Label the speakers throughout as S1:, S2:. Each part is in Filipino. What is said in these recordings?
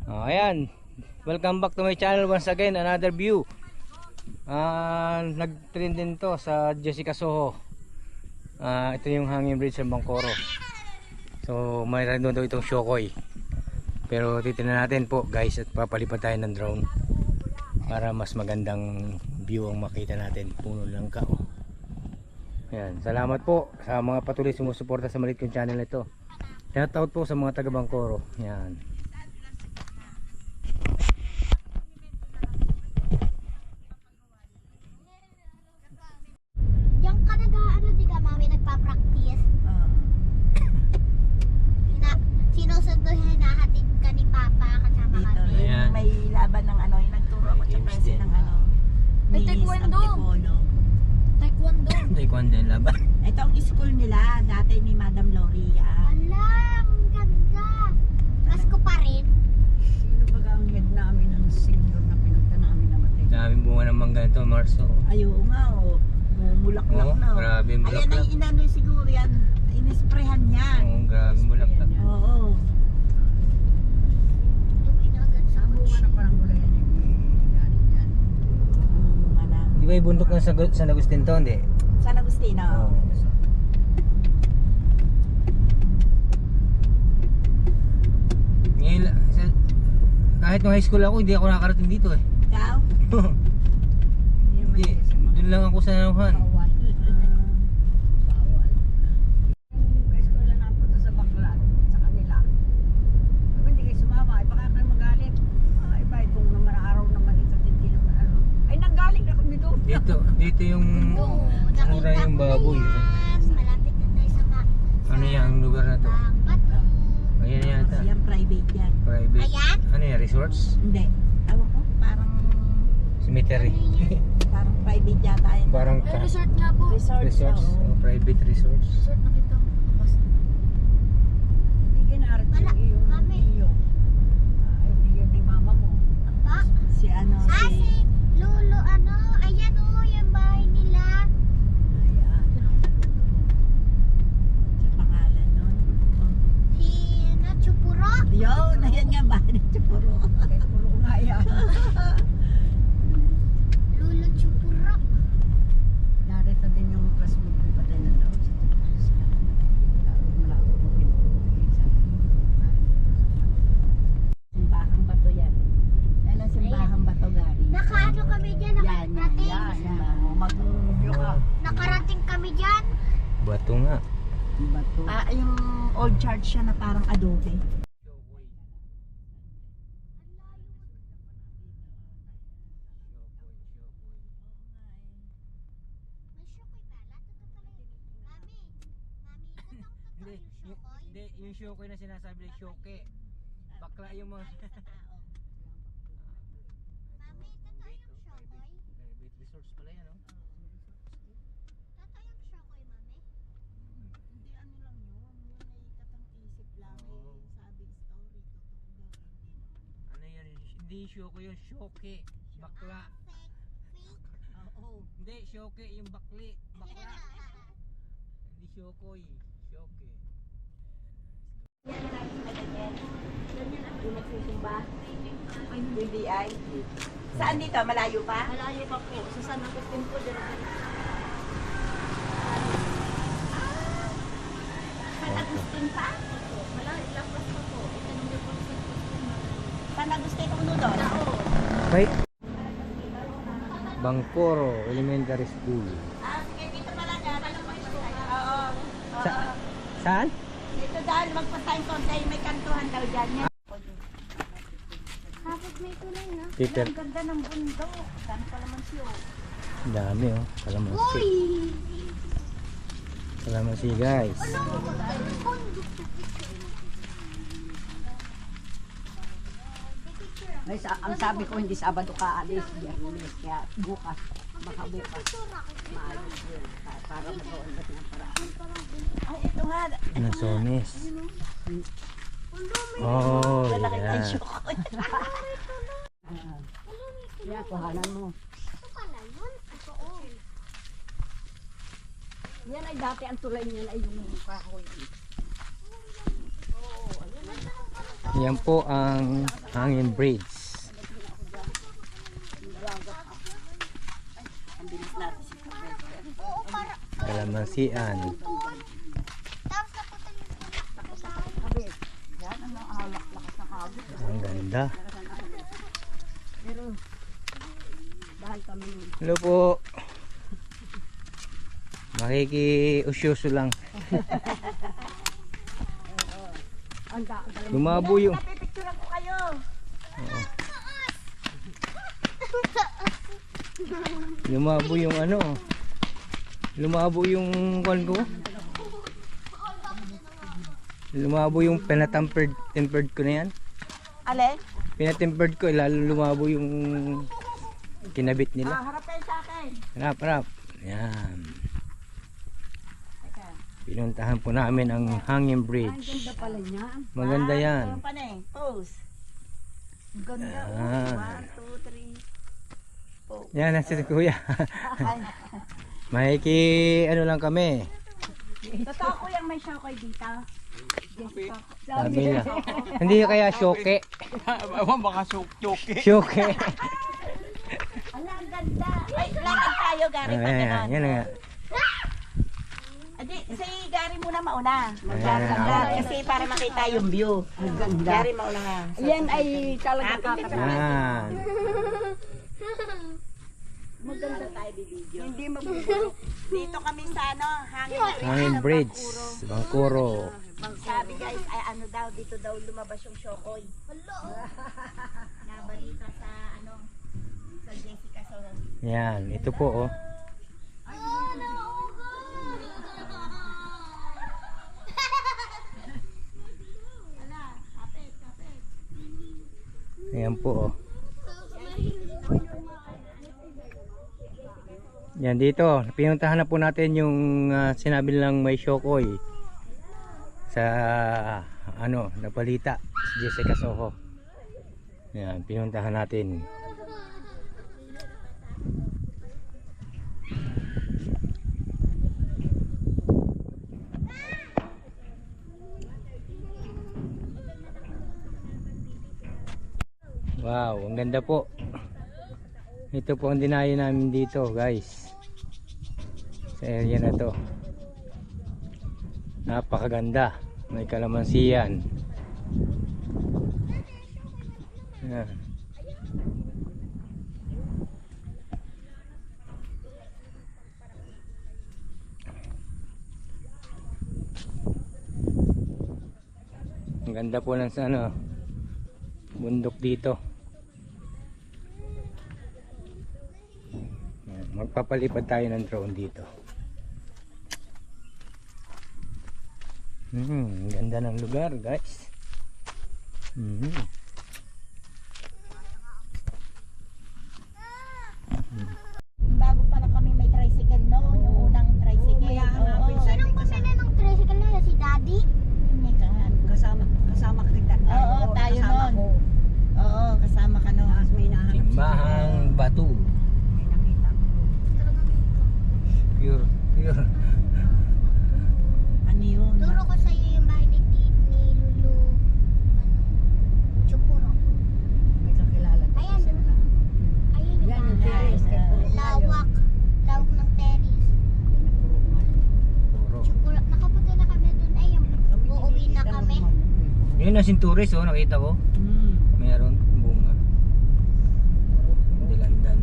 S1: Ayan, welcome back to my channel once again, another view. Nag-trend din to sa Jessica Soho. Ito yung hanging bridge ng Bangkoro. So mayroon doon daw itong Shokoy. Pero titingnan natin po guys, at papalipad tayo ng drone para mas magandang view ang makita natin. Puno lang ka. Ayan, salamat po sa mga patuloy sumusuporta sa maliit kong channel nito. Shout out po sa mga taga Bangkoro. Ayan.
S2: Sinusundo, hinahatid ka ni Papa kasama
S3: dito,
S2: kami.
S3: yung may laban ng ano, yung nagturo ako sa klase ng ano.
S2: May taekwondo.
S1: Taekwondo yung laban.
S3: Ito ang school nila, dati ni Madam Lori.
S2: Ala, ang ganda. Pasko pa rin.
S4: Sino ba ang head namin ng senior na pinunta namin na matay?
S1: Daming bunga ng mangga ito, Marso.
S3: Ayaw nga, mulaklak
S1: Oh,
S3: na.
S1: grabe yung
S3: Ayan
S1: bulaklak.
S3: ang inano siguro yan, inisprehan yan.
S1: Oh, grabe yung bulaklak.
S3: Oo.
S2: Tumingin agad sa
S4: Ang bunga na parang gulay yan yung galing yan.
S1: Di ba yung bundok ng San Agustin to, hindi?
S3: San Agustino.
S1: Oh. Ngayon, kahit nung high school ako, hindi ako nakakarating dito eh.
S3: Ikaw?
S1: Hindi, doon lang ako sa Nanuhan.
S4: Bawal. Bawal. Kaya ko lang napunta sa Banglan, sa kanila. Pag hindi kayo sumama, ay baka kayo magalit. Ay ba, itong naman araw naman, isa't hindi naman ano. Ay nanggaling na kami doon.
S1: Dito yung mura yung baboy.
S2: Malapit na tayo sa
S1: Ano yan, ang lugar na to?
S2: Bato.
S1: Ayan yata.
S3: Yan, private yan.
S1: Private.
S2: Ayan?
S1: Ano yan, resorts?
S3: Hindi. Ewan ko, parang
S1: Cemetery.
S3: private yata yan.
S1: Parang
S2: Resort nga po.
S3: Resorts.
S1: resorts.
S3: oo.
S1: Oh, private resorts.
S2: Resort na kita.
S4: Hindi ginarap
S2: Wala,
S4: yung iyong
S2: mami.
S4: iyo. Ay, hindi yun ni mama mo.
S2: Aba.
S3: Si ano,
S2: Si Lolo, ano? Ayan o, yung bahay nila.
S4: Ayan.
S3: sa pangalan nun.
S2: Si, Chupuro.
S3: Yun, ayan nga ba? Puro.
S4: Kahit pulo nga yan.
S2: Lolo Chupuro.
S4: Narito din yung classmate ko pa rin na daw. Malapit mo pinupulugin sa
S3: Simbahang bato yan. Yan ang simbahang bato, Gary.
S2: Nakaano kami dyan,
S3: Yan,
S2: nakarating.
S3: yan.
S4: mag-review ka.
S2: Nakarating kami dyan.
S1: Bato nga.
S4: Bato.
S3: Yung old church siya na parang adobe.
S2: May shokoy pala. Totoo talaga yung shokoy.
S1: Yung shokoy na sinasabi like shoke. Bakla yung mga
S2: Mami, totoo yung shokoy.
S1: private resorts pala yan, oh.
S2: Totoo yung shokoy, mami.
S3: Hindi ano lang yun. Yun ay katang-isip lang.
S1: Oo.
S3: Sabing story. Totoo daw. Hindi naman.
S1: Ano yan? Hindi shokoy yung shoke. Bakla.
S2: Fake.
S3: Oo.
S1: Hindi, shoke yung bakli. Bakla. Hindi shokoy. Shoke.
S3: Yung nagsisimba. BBI. Saan dito? Malayo pa?
S2: Malayo pa po. Sa San Agustin po,
S3: San Agustin pa?
S2: Malayo, lampas pa po. Itanong niyo po sa
S3: San Agustin uno doon?
S1: Right? Bangkoro Elementary School.
S3: Sige, dito pala dyan. Alam mo ito? Oo.
S1: Saan?
S3: Dito dyan, magpa-sign ko sa'yo. May kantuhan daw dyan. Yan.
S2: Kapag may tulay na.
S1: Peter.
S3: Ang ganda ng bundok. Saan pa naman siyo?
S1: Dami, oh. Kalamansi.
S2: Uy!
S1: Kalamansi, guys.
S4: Ang sabi ko, hindi Sabado ka alis, Biyernes, kaya bukas, baka bukas. Maayos yun, para mag-uundat ng paraan.
S3: Ay, ito nga.
S1: Nasones. Oh,
S3: Lalaki
S1: yan.
S3: ng show ko.
S4: Kaya kuhanan mo.
S2: Ito pala yun. Totoo.
S4: Yan ay dati ang tulay niyan ay yung kahoy. Oo, ayun.
S1: Yan po ang hanging bridge.
S3: Ang bilis natin si Kapit.
S1: Kalamansian.
S2: Tapos napunta yung
S4: Sabi, yan ang alak, lakas ng hagod.
S1: Ang ganda.
S4: Pero, dahil kami nun.
S1: Hello po. Makiki-usyoso lang. Lumabo yung
S3: Napipicturean ko kayo.
S1: lumabo yung ano. Lumabo yung kwan ko. Lumabo yung tempered ko na yan.
S3: Alin?
S1: Pinatempered ko, lalo lumabo yung kinabit nila.
S3: Harap kayo sa akin.
S1: Harap. Yan. Pinuntahan po namin ang hanging
S4: Ang
S1: bridge.
S4: ganda pala niya.
S1: Maganda yan.
S3: Ito pa na eh. Pose. Ang ganda.
S1: Ah.
S3: 1, 2, 3.
S1: Yan, nasa si kuya. Makiki, ano lang kami.
S3: Totoo ko yung may shokoy dito.
S1: Sabi niya. Hindi kaya syoke.
S5: Baka choke.
S1: Syoke.
S3: Ala, ang ganda. Ay, lakad tayo, Gary, pag
S1: Ayan,
S3: ganon.
S1: yan nga.
S3: Adi, si Gary muna mauna.
S1: Ayan.
S3: Kasi para makita yung view.
S4: Ang ganda.
S3: Gary mauna nga.
S4: Yan ay talagang kakatawa.
S1: Yan.
S3: Maganda tayo video.
S4: Hindi magbubulok.
S3: Dito kami sa ano, hangin.
S1: Hanging bridge. Bangkuro.
S3: Sabi guys, ay ano daw, dito daw lumabas yung shokoy. Nabalita sa ano, sa Jessica Soho.
S1: Yan, ito po oh. Ayan po oh. Yan dito, pinuntahan na po natin yung sinabi nilang may shokoy sa ano, nabalita si Jessica Soho. Yan, pinuntahan natin. Wow, ang ganda po. Ito po ang dinayo namin dito, guys. Sa area na to. Napakaganda. May kalamansian. Yan. Ang ganda po ng ano, bundok dito. Yan, magpapalipad tayo ng drone dito. Ang ganda ng lugar, guys.
S3: Bago pala kami may tricycle noon, yung unang tricycle.
S4: May hahanapin sa
S2: Sinong bumili ng tricycle na si Daddy?
S3: Hindi ka nga.
S4: Kasama kita.
S3: Oo, tayo
S4: kasama
S3: nun.
S4: ko.
S3: Oo, kasama ka noon.
S4: Tapos may nahanap
S1: Timbahang batu.
S4: May nakita ko.
S1: Pure.
S3: Ano yun?
S2: Turo ko sa iyo yung bahay ni Lulu. Chupuro.
S4: May kakilala.
S2: Ayan. Ayun yung
S4: Yan yung
S2: bahay.
S4: terrace. Kaya puro
S2: Lawak. Lawak ng terrace.
S1: Puro.
S2: Chupuro. Nakapunta na kami dun. Ayun. Uuwi na kami.
S1: Yun ang sinturis oh, nakita ko. Meron bunga. Dilandan.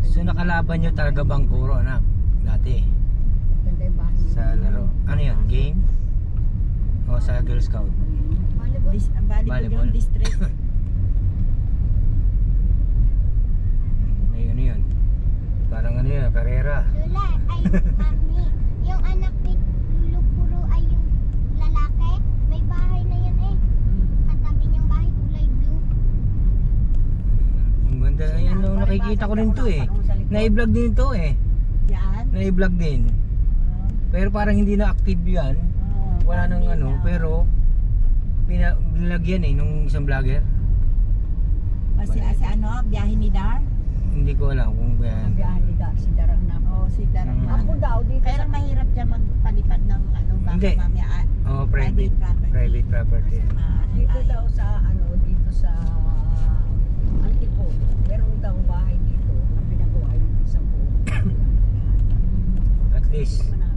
S1: So nakalaban nyo talaga Bangkuro, anak, dati sa laro. Ano yan? Game? O sa Girl Scout?
S3: Volleyball
S1: Volleyball.
S3: district.
S1: Ayun yun. Parang ano yun, karera.
S2: Lula, ay mami. Yung anak ni Lulu Puro ay yung lalaki. May bahay na yun eh. Katabi niyang bahay kulay blue.
S1: Ang ganda. Ayan, no, nakikita ko rin to eh. Na-vlog din to eh.
S3: Yan.
S1: Na-vlog din. Pero parang hindi na active yan. Wala nang ano, pero binilagyan eh nung isang vlogger.
S3: Kasi ano, biyahe ni Dar.
S1: Hindi ko alam kung ba.
S4: Nabiyahan si Darang na.
S3: Oo, si Darang
S1: Mm.
S3: na.
S4: Ako daw dito
S3: Kaya lang mahirap dyan magpalipad ng ano, baka
S1: Hindi.
S3: mamaya
S1: Oh, private. Private property.
S4: dito daw sa dito sa Antipo. Meron daw bahay dito na pinagawa yung isang buong.
S1: At least,
S4: Hindi